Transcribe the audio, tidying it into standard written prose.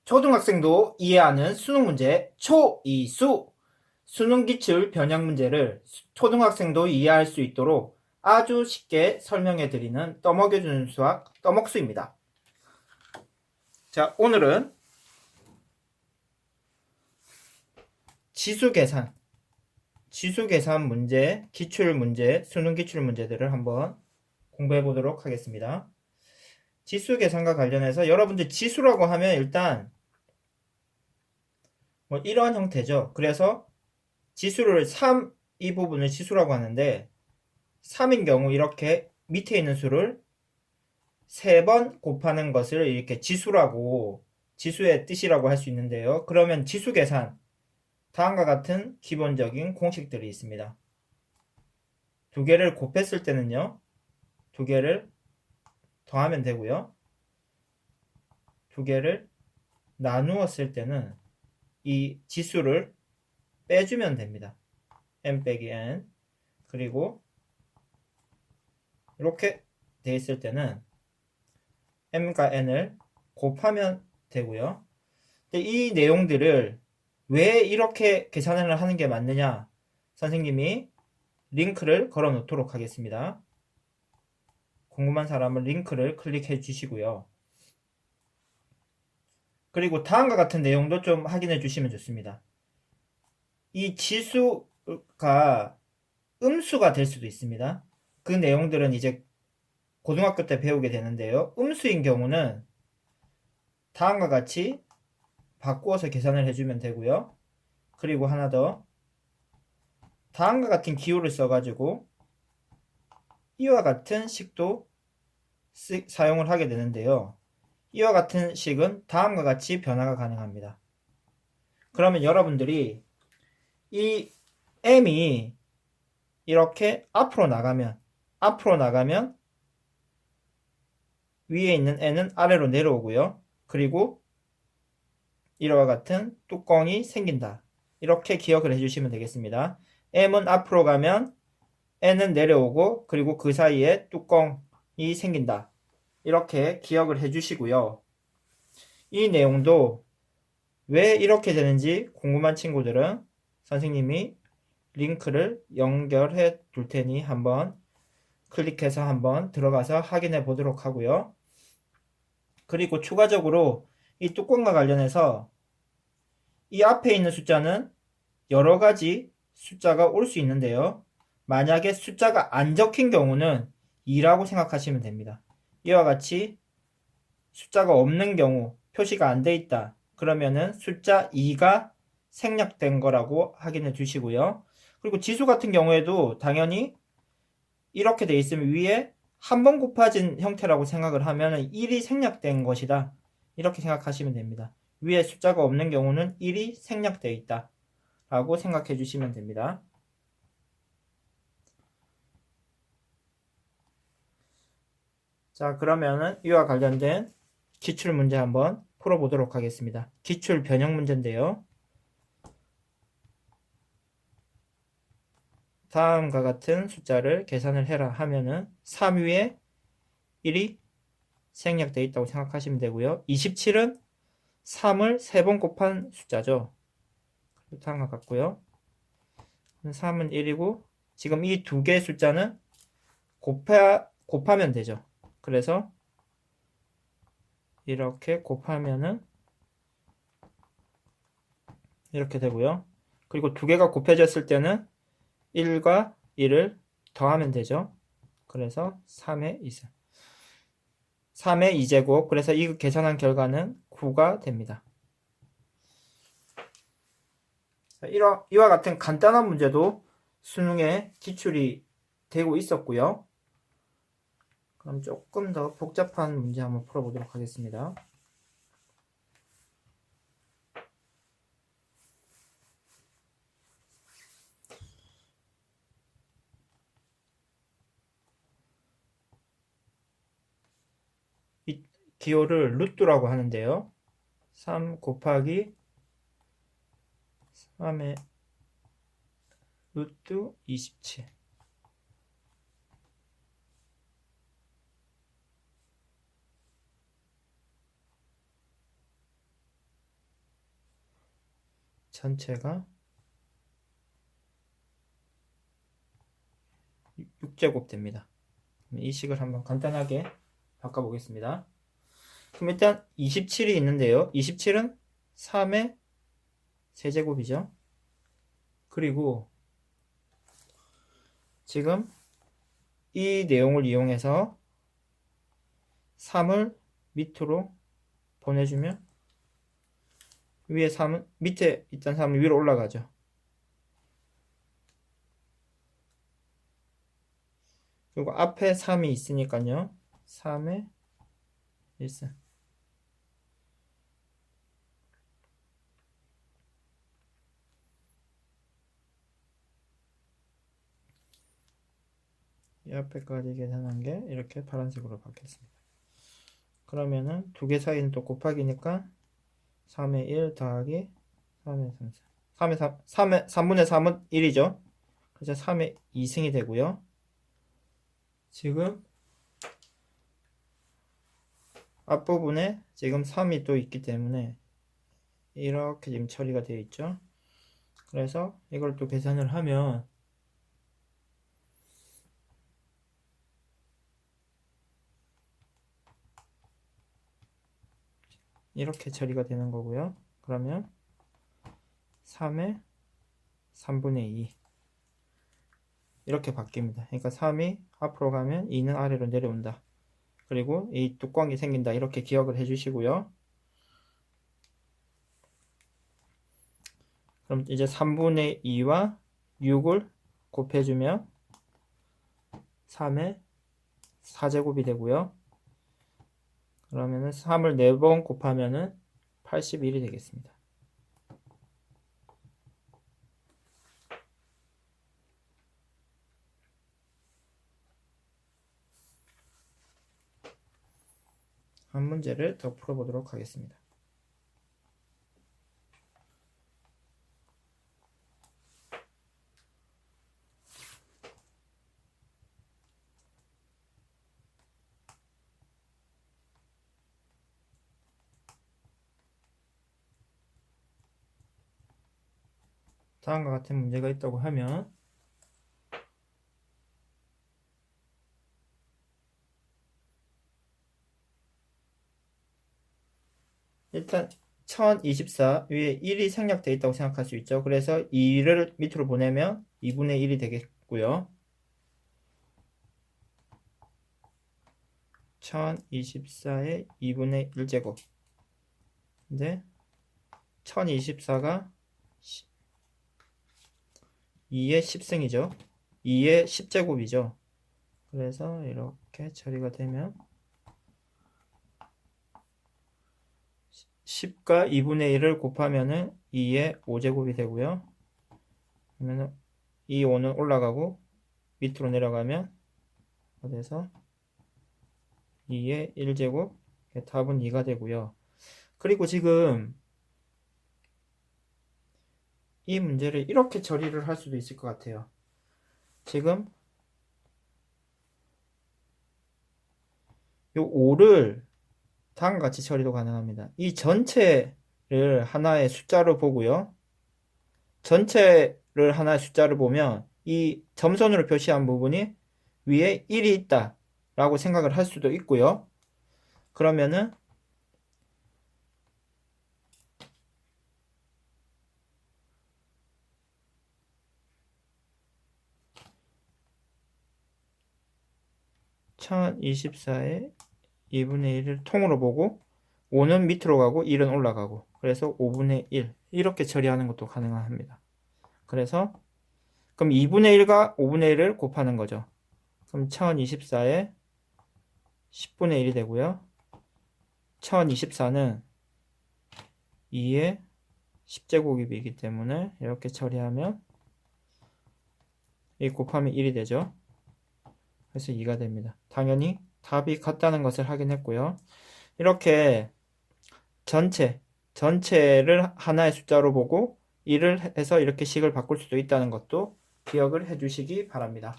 초등학생도 이해하는 수능 문제 초이수. 수능 기출 변형 문제를 초등학생도 이해할 수 있도록 아주 쉽게 설명해 드리는 떠먹여주는 수학 떠먹수입니다. 자, 오늘은 지수 계산 문제, 기출 문제, 수능 기출 문제들을 한번 공부해 보도록 하겠습니다. 지수 계산과 관련해서 여러분들 지수라고 하면 일단 뭐 이런 형태죠. 그래서 지수를 3, 이 부분을 지수라고 하는데 3인 경우 이렇게 밑에 있는 수를 3번 곱하는 것을 이렇게 지수라고, 지수의 뜻이라고 할 수 있는데요. 그러면 지수 계산, 다음과 같은 기본적인 공식들이 있습니다. 두 개를 곱했을 때는요, 두 개를 더하면 되고요. 두 개를 나누었을 때는 이 지수를 빼주면 됩니다. n 빼기 n. 그리고 이렇게 돼 있을 때는 m과 n을 곱하면 되고요. 근데 이 내용들을 왜 이렇게 계산을 하는 게 맞느냐, 선생님이 링크를 걸어 놓도록 하겠습니다. 궁금한 사람은 링크를 클릭해 주시고요. 그리고 다음과 같은 내용도 좀 확인해 주시면 좋습니다. 이 지수가 음수가 될 수도 있습니다. 그 내용들은 이제 고등학교 때 배우게 되는데요. 음수인 경우는 다음과 같이 바꾸어서 계산을 해주면 되고요. 그리고 하나 더, 다음과 같은 기호를 써가지고 이와 같은 식도 사용을 하게 되는데요. 이와 같은 식은 다음과 같이 변화가 가능합니다. 그러면 여러분들이 이 m이 이렇게 앞으로 나가면 위에 있는 n은 아래로 내려오고요. 그리고 이와 같은 뚜껑이 생긴다. 이렇게 기억을 해주시면 되겠습니다. m은 앞으로 가면 n은 내려오고, 그리고 그 사이에 뚜껑이 생긴다. 이렇게 기억을 해주시고요. 이 내용도 왜 이렇게 되는지 궁금한 친구들은 선생님이 링크를 연결해 둘 테니 한번 클릭해서 한번 들어가서 확인해 보도록 하고요. 그리고 추가적으로 이 뚜껑과 관련해서 이 앞에 있는 숫자는 여러 가지 숫자가 올 수 있는데요. 만약에 숫자가 안 적힌 경우는 2라고 생각하시면 됩니다. 이와 같이 숫자가 없는 경우, 표시가 안 돼 있다. 그러면은 숫자 2가 생략된 거라고 확인해 주시고요. 그리고 지수 같은 경우에도 당연히 이렇게 돼 있으면 위에 한 번 곱해진 형태라고 생각을 하면 1이 생략된 것이다. 이렇게 생각하시면 됩니다. 위에 숫자가 없는 경우는 1이 생략되어 있다. 라고 생각해 주시면 됩니다. 자, 그러면은 이와 관련된 기출 문제 한번 풀어보도록 하겠습니다. 기출 변형 문제인데요. 다음과 같은 숫자를 계산을 해라 하면은 3 위에 1이 생략되어 있다고 생각하시면 되고요. 27은 3을 3번 곱한 숫자죠. 다음과 같고요. 3은 1이고 지금 이 두 개의 숫자는 곱하면 되죠. 그래서 이렇게 곱하면은 이렇게 되고요. 그리고 두 개가 곱해졌을 때는 1과 1을 더하면 되죠. 그래서 3의 2승. 3의 2제곱. 그래서 이 계산한 결과는 9가 됩니다. 이와 같은 간단한 문제도 수능에 기출이 되고 있었고요. 그럼 조금 더 복잡한 문제 한번 풀어보도록 하겠습니다. 이 기호를 루트라고 하는데요. 3 곱하기 3의 루트 27. 전체가 6제곱 됩니다. 이 식을 한번 간단하게 바꿔보겠습니다. 그럼 일단 27이 있는데요. 27은 3의 세제곱이죠. 그리고 지금 이 내용을 이용해서 3을 밑으로 보내주면 위에 3은 밑에 있던 3은 위로 올라가죠. 그리고 앞에 3이 있으니까요. 3의 1승. 이 앞에까지 계산한 게 이렇게 파란색으로 바뀌었습니다. 그러면은 두 개 사이는 또 곱하기니까 3의 1 더하기 3의 3. 3분의 3은 1이죠. 그래서 3의 2승이 되고요. 지금 앞부분에 지금 3이 또 있기 때문에 이렇게 지금 처리가 되어 있죠. 그래서 이걸 또 계산을 하면 이렇게 처리가 되는 거고요. 그러면 3의 3분의 2 이렇게 바뀝니다. 그러니까 3이 앞으로 가면 2는 아래로 내려온다. 그리고 이 뚜껑이 생긴다. 이렇게 기억을 해주시고요. 그럼 이제 3분의 2와 6을 곱해주면 3의 4제곱이 되고요. 그러면은 3을 4번 곱하면은 81이 되겠습니다. 한 문제를 더 풀어보도록 하겠습니다. 다음과 같은 문제가 있다고 하면 일단 1024 위에 1이 생략되어 있다고 생각할 수 있죠. 그래서 2를 밑으로 보내면 2분의 1이 되겠고요. 1024의 2분의 1제곱. 근데 1024가 2의 10승이죠. 2의 10제곱이죠. 그래서 이렇게 처리가 되면 10과 2분의 1을 곱하면은 2의 5제곱이 되고요. 그러면은 이 5는 올라가고 밑으로 내려가면 그래서 2의 1제곱 답은 2가 되고요. 그리고 지금 이 문제를 이렇게 처리를 할 수도 있을 것 같아요. 지금 요 5를 다음과 같이 처리도 가능합니다. 이 전체를 하나의 숫자로 보고요. 전체를 하나의 숫자를 보면 이 점선으로 표시한 부분이 위에 1이 있다 라고 생각을 할 수도 있고요. 그러면은 (1024의 2분의 1을) 통으로 보고 5는 밑으로 가고 1은 올라가고 그래서 5분의 1 이렇게 처리하는 것도 가능합니다. 그래서 그럼 2분의 1과 5분의 1을 곱하는 거죠. 그럼 1024의 10분의 1이 되고요. 1024는 2의 10제곱이기 때문에 이렇게 처리하면 이 곱하면 1이 되죠. 그래서 2가 됩니다. 당연히 답이 같다는 것을 확인했고요. 이렇게 전체를 하나의 숫자로 보고 1을 해서 이렇게 식을 바꿀 수도 있다는 것도 기억을 해주시기 바랍니다.